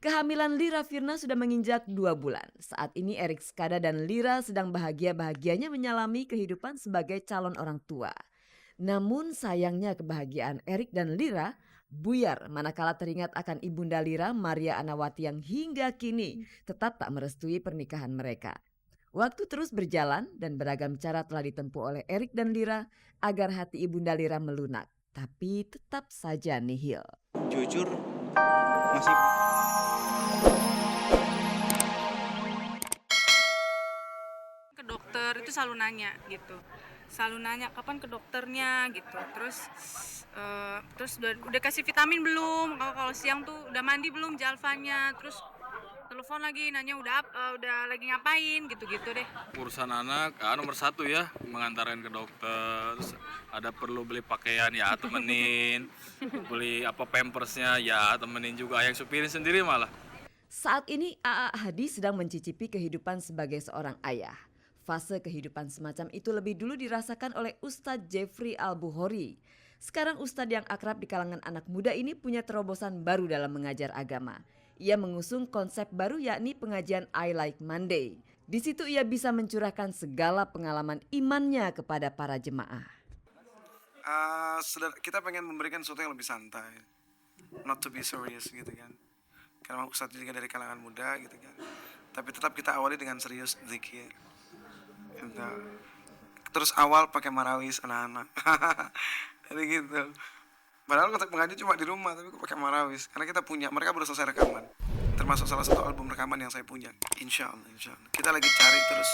Kehamilan Lira Firna sudah menginjak 2 bulan. Saat ini Erik Skada dan Lira sedang bahagia-bahagianya menyalami kehidupan sebagai calon orang tua. Namun sayangnya kebahagiaan Erik dan Lira buyar manakala teringat akan ibunda Lira, Maria Anawati, yang hingga kini tetap tak merestui pernikahan mereka. Waktu terus berjalan dan beragam cara telah ditempuh oleh Erik dan Lira agar hati ibunda Lira melunak, tapi tetap saja nihil. Jujur masih ke dokter itu selalu nanya gitu, selalu nanya kapan ke dokternya gitu. Terus udah kasih vitamin belum, kalau siang tuh udah mandi belum Jalvanya, terus telepon lagi nanya udah lagi ngapain gitu deh. Urusan anak nomor satu ya, mengantarkan ke dokter. Terus ada perlu beli pakaian ya temenin, beli pampersnya ya temenin juga, yang supirin sendiri malah. Saat ini AA Hadi sedang mencicipi kehidupan sebagai seorang ayah. Fase kehidupan semacam itu lebih dulu dirasakan oleh Ustadz Jeffrey Al-Bukhori. Sekarang Ustadz yang akrab di kalangan anak muda ini punya terobosan baru dalam mengajar agama. Ia mengusung konsep baru, yakni pengajian I Like Monday. Di situ ia bisa mencurahkan segala pengalaman imannya kepada para jemaah. kita pengen memberikan sesuatu yang lebih santai, not to be serious gitu kan. Karena Ustadz juga dari kalangan muda gitu kan. Tapi tetap kita awali dengan serius zikir. Gitu. Terus awal pakai marawis anak-anak. Jadi gitu. Padahal konteks pengajian cuma di rumah, tapi pakai marawis. Karena kita punya, mereka baru selesai rekaman. Termasuk salah satu album rekaman yang saya punya. Insya Allah. Kita lagi cari terus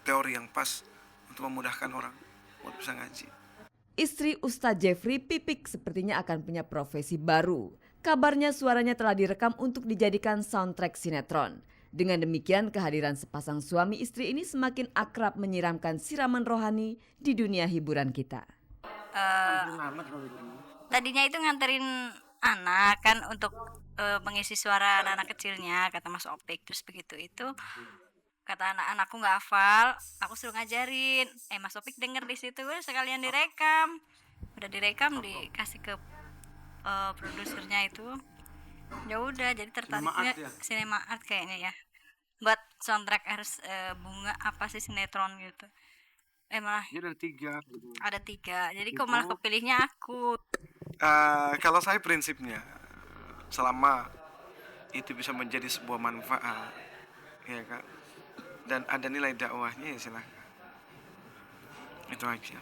teori yang pas untuk memudahkan orang buat bisa ngaji. Istri Ustadz Jeffrey, Pipik, sepertinya akan punya profesi baru. Kabarnya suaranya telah direkam untuk dijadikan soundtrack sinetron. Dengan demikian kehadiran sepasang suami istri ini semakin akrab menyiramkan siraman rohani di dunia hiburan kita. Tadinya itu nganterin anak kan untuk mengisi suara anak-anak kecilnya, kata Mas Opik. Terus begitu itu kata anak-anakku nggak hafal, aku suruh ngajarin. Mas Opik denger di situ, sekalian direkam. Udah direkam, dikasih ke produsernya itu. Ya udah, jadi tertariknya Cinema Art kayaknya ya, buat soundtrack harus bunga apa sih sinetron gitu. Malah ada tiga, jadi kok malah kepilihnya aku. Kalau saya prinsipnya, selama itu bisa menjadi sebuah manfaat, ya kan, dan ada nilai dakwahnya, ya silakan. Itu aja.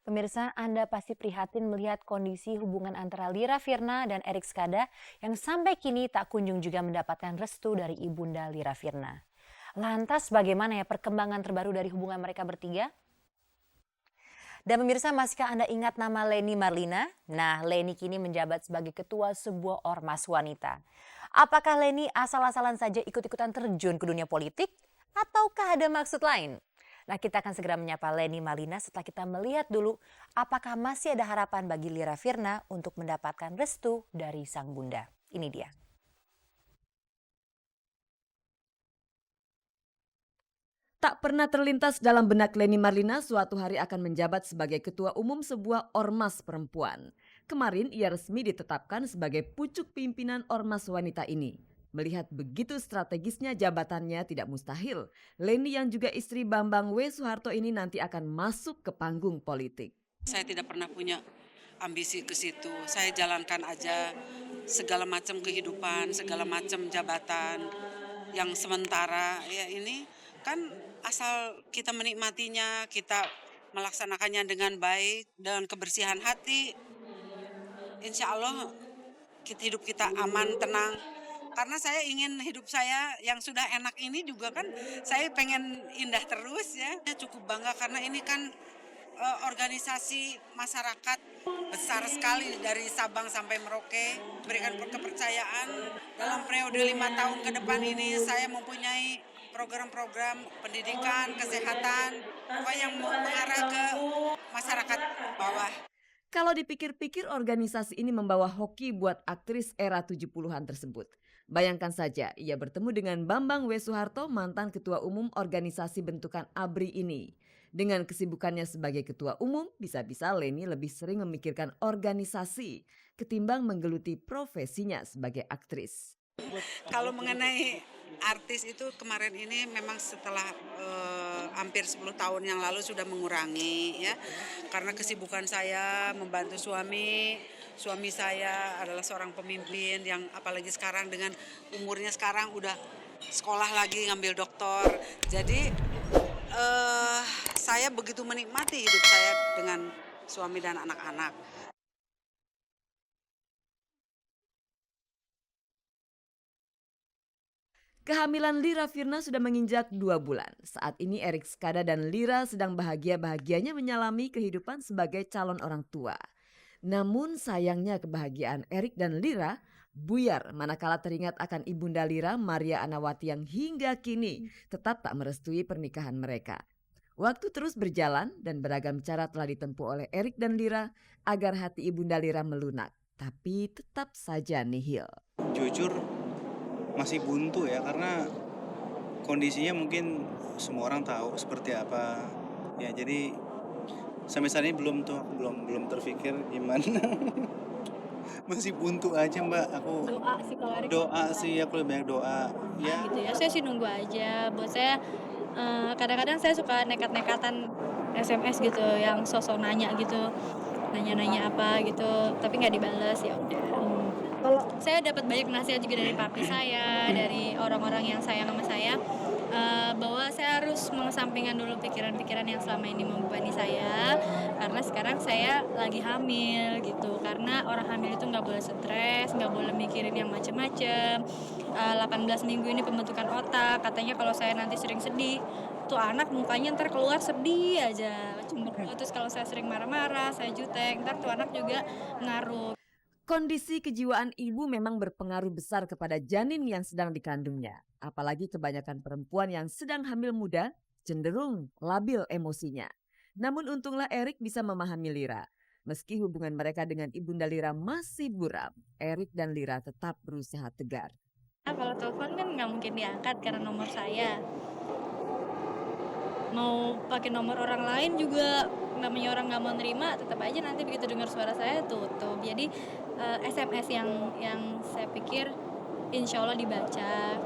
Pemirsa, Anda pasti prihatin melihat kondisi hubungan antara Lira Firna dan Erik Skada yang sampai kini tak kunjung juga mendapatkan restu dari ibunda Lira Firna. Lantas bagaimana ya perkembangan terbaru dari hubungan mereka bertiga? Dan pemirsa, masihkah Anda ingat nama Leni Marlina? Nah, Leni kini menjabat sebagai ketua sebuah ormas wanita. Apakah Leni asal-asalan saja ikut-ikutan terjun ke dunia politik? Ataukah ada maksud lain? Nah, kita akan segera menyapa Leni Marlina setelah kita melihat dulu apakah masih ada harapan bagi Lira Firna untuk mendapatkan restu dari sang bunda. Ini dia. Tak pernah terlintas dalam benak Leni Marlina suatu hari akan menjabat sebagai ketua umum sebuah ormas perempuan. Kemarin ia resmi ditetapkan sebagai pucuk pimpinan ormas wanita ini. Melihat begitu strategisnya jabatannya, tidak mustahil Leni yang juga istri Bambang W. Soeharto ini nanti akan masuk ke panggung politik. Saya tidak pernah punya ambisi ke situ. Saya jalankan aja segala macam kehidupan, segala macam jabatan yang sementara. Ya ini kan asal kita menikmatinya, kita melaksanakannya dengan baik, dengan kebersihan hati. Insya Allah hidup kita aman, tenang. Karena saya ingin hidup saya yang sudah enak ini juga kan saya pengen indah terus ya. Cukup bangga karena ini kan organisasi masyarakat besar sekali dari Sabang sampai Merauke. Berikan kepercayaan dalam periode 5 tahun ke depan ini saya mempunyai program-program pendidikan, kesehatan, yang mengarah ke masyarakat bawah. Kalau dipikir-pikir organisasi ini membawa hoki buat aktris era 70-an tersebut. Bayangkan saja ia bertemu dengan Bambang W. Soeharto, mantan Ketua Umum organisasi bentukan ABRI ini. Dengan kesibukannya sebagai ketua umum, bisa-bisa Leni lebih sering memikirkan organisasi ketimbang menggeluti profesinya sebagai aktris. Kalau mengenai artis itu kemarin ini memang setelah hampir 10 tahun yang lalu sudah mengurangi ya. Karena kesibukan saya membantu suami. Suami saya adalah seorang pemimpin yang apalagi sekarang dengan umurnya sekarang udah sekolah lagi ngambil doktor. Jadi saya begitu menikmati hidup saya dengan suami dan anak-anak. Kehamilan Lira Firna sudah menginjak 2 bulan. Saat ini Erik Skada dan Lira sedang bahagia-bahagianya menyalami kehidupan sebagai calon orang tua. Namun sayangnya kebahagiaan Erik dan Lira buyar manakala teringat akan ibunda Lira, Maria Anawati, yang hingga kini tetap tak merestui pernikahan mereka. Waktu terus berjalan dan beragam cara telah ditempuh oleh Erik dan Lira agar hati ibunda Lira melunak. Tapi tetap saja nihil. Jujur masih buntu ya, karena kondisinya mungkin semua orang tahu seperti apa ya. Jadi sampai saat ini belum terpikir gimana. Masih buntu aja Mbak. Aku Doa sih kalau Erik. doa sih, aku lebih banyak doa ya. Gitu ya, saya sih nunggu aja. Buat saya kadang-kadang saya suka nekat-nekatan SMS gitu, yang sosok nanya gitu, nanya-nanya apa gitu, tapi nggak dibales, ya udah. Kalau saya dapat banyak nasihat juga dari papi saya, dari orang-orang yang sayang sama saya, bahwa saya harus mengesampingkan dulu pikiran-pikiran yang selama ini membebani saya, karena sekarang saya lagi hamil gitu. Karena orang hamil itu nggak boleh stres, nggak boleh mikirin yang macem-macem. 18 minggu ini pembentukan otak, katanya kalau saya nanti sering sedih, tuh anak mukanya ntar keluar sedih aja, cemberut. Terus kalau saya sering marah-marah, saya jutek, ntar tuh anak juga ngaruh. Kondisi kejiwaan ibu memang berpengaruh besar kepada janin yang sedang dikandungnya. Apalagi kebanyakan perempuan yang sedang hamil muda cenderung labil emosinya. Namun untunglah Erik bisa memahami Lira. Meski hubungan mereka dengan ibunda Lira masih buram, Erik dan Lira tetap berusaha tegar. Kalau telepon kan nggak mungkin diangkat karena nomor saya. Mau pakai nomor orang lain juga, namanya orang nggak mau nerima, tetap aja nanti begitu dengar suara saya tutup. Jadi SMS yang saya pikir insya Allah dibaca.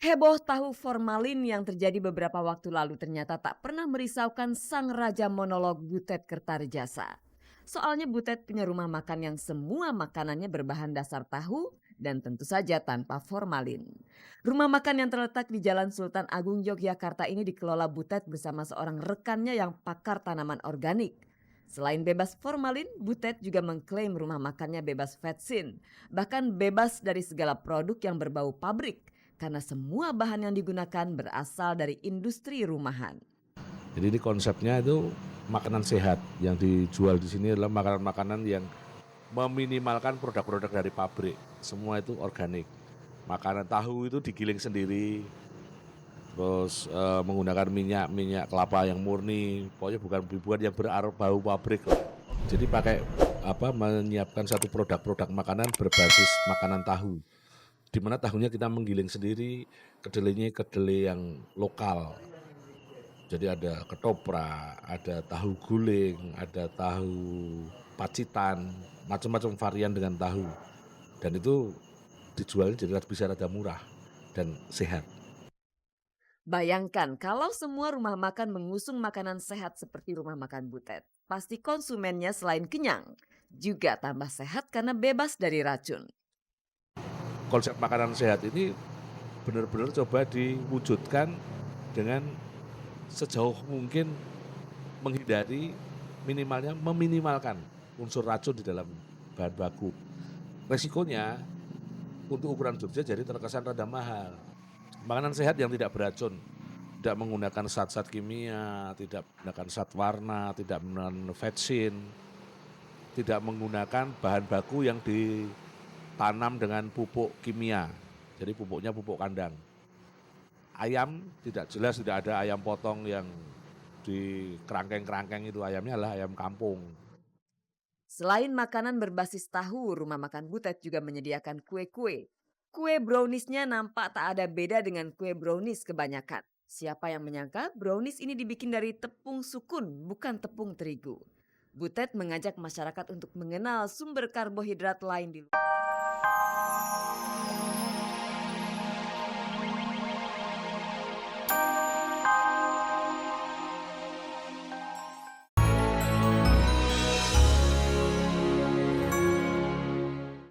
Heboh tahu formalin yang terjadi beberapa waktu lalu ternyata tak pernah merisaukan sang raja monolog Butet Kertarejasa. Soalnya Butet punya rumah makan yang semua makanannya berbahan dasar tahu dan tentu saja tanpa formalin. Rumah makan yang terletak di Jalan Sultan Agung Yogyakarta ini dikelola Butet bersama seorang rekannya yang pakar tanaman organik. Selain bebas formalin, Butet juga mengklaim rumah makannya bebas vetsin, bahkan bebas dari segala produk yang berbau pabrik. Karena semua bahan yang digunakan berasal dari industri rumahan. Jadi ini konsepnya itu makanan sehat. Yang dijual di sini adalah makanan-makanan yang meminimalkan produk-produk dari pabrik. Semua itu organik. Makanan tahu itu digiling sendiri. Terus menggunakan minyak kelapa yang murni. Pokoknya bukan yang berbau pabrik. Jadi pakai menyiapkan satu produk-produk makanan berbasis makanan tahu. Di mana tahunya kita menggiling sendiri, kedelainya kedelai yang lokal. Jadi ada ketoprak, ada tahu guling, ada tahu pacitan, macam-macam varian dengan tahu. Dan itu dijualnya jadi bisa rada murah dan sehat. Bayangkan kalau semua rumah makan mengusung makanan sehat seperti rumah makan Butet. Pasti konsumennya selain kenyang, juga tambah sehat karena bebas dari racun. Konsep makanan sehat ini benar-benar coba diwujudkan dengan sejauh mungkin meminimalkan unsur racun di dalam bahan baku. Resikonya untuk ukuran Jogja jadi terkesan rada mahal. Makanan sehat yang tidak beracun, tidak menggunakan zat-zat kimia, tidak menggunakan zat warna, tidak menggunakan vetsin, tidak menggunakan bahan baku yang ditanam dengan pupuk kimia, jadi pupuknya pupuk kandang. ayam tidak jelas, tidak ada ayam potong yang di kerangkeng-kerangkeng itu, ayamnya adalah ayam kampung. Selain makanan berbasis tahu, rumah makan Butet juga menyediakan kue-kue. Kue browniesnya nampak tak ada beda dengan kue brownies kebanyakan. Siapa yang menyangka brownies ini dibikin dari tepung sukun, bukan tepung terigu. Butet mengajak masyarakat untuk mengenal sumber karbohidrat lain di luar.